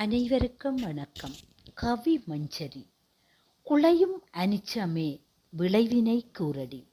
அனைவருக்கும் வணக்கம். கவி மஞ்சரி. குலையும் அனிச்சமே விளைவினை கூறடி,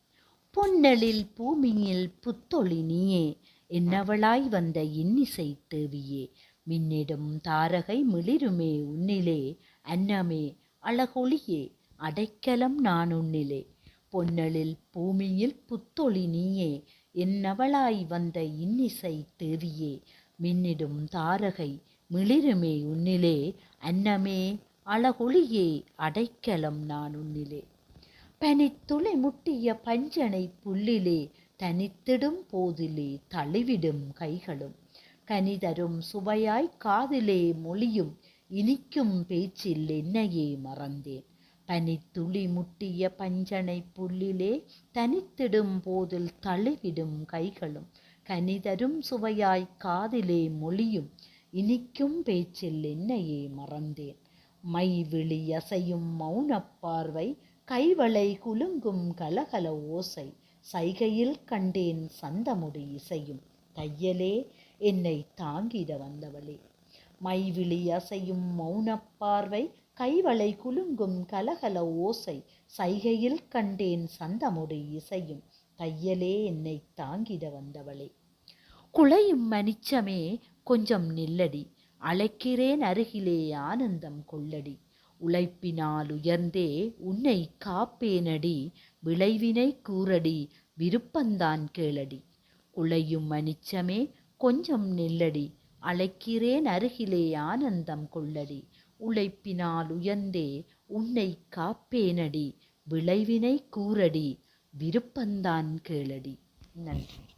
பொன்னலில் பூமியில் புத்தொளி நீயே, என்னவளாய் வந்த இன்னிசை தேவியே, மின்னிடும் தாரகை மிளிருமே உன்னிலே, அன்னமே அழகொளியே அடைக்கலம் நான் உன்னிலே, பொன்னலில் பூமியில் புத்தொளி நீயே, என்னவளாய் வந்த இன்னிசை தேவியே, மின்னிடும் தாரகை மிளிருமே உன்னிலே, அன்னமே அழகொளியே அடைக்கலம் நான் உன்னிலே, பனித்துளி முட்டிய பஞ்சனை புல்லிலே, தனித்திடும் போதிலே தழுவிடும் கைகளும், கனிதரும் சுவையாய் காதிலே மொழியும், இனிக்கும் பேச்சில் என்னையே மறந்தேன், பனித்துளி முட்டிய பஞ்சனை புல்லிலே, தனித்திடும் போதில் தழுவிடும் கைகளும், கனிதரும் சுவையாய் காதிலே மொழியும், இனிக்கும் பேச்சில் என்னையே மறந்தேன், மைவிழி அசையும் மௌனப்பார்வை, கைவளை குலுங்கும் கலகல ஓசை, சைகையில் கண்டேன் சந்தமுடி இசையும், தையலே என்னை தாங்கிட வந்தவளே, மைவிழி அசையும் மௌனப்பார்வை, கைவளை குலுங்கும் கலகல ஓசை, சைகையில் கண்டேன் சந்தமுடி இசையும், தையலே என்னை தாங்கிட வந்தவளே, குலையும் மனிச்சமே கொஞ்சம் நில்லடி, அழைக்கிறேன் அருகிலே ஆனந்தம் கொள்ளடி, உழைப்பினால் உயர்ந்தே உன்னை காப்பேனடி, விளைவினை கூறடி விருப்பந்தான் கேளடி, குலையும் மனிச்சமே கொஞ்சம் நில்லடி, அழைக்கிறேன் அருகிலே ஆனந்தம் கொள்ளடி, உழைப்பினால் உயர்ந்தே உன்னை காப்பேனடி, விளைவினை கூறடி விருப்பந்தான் கேளடி. நன்றி.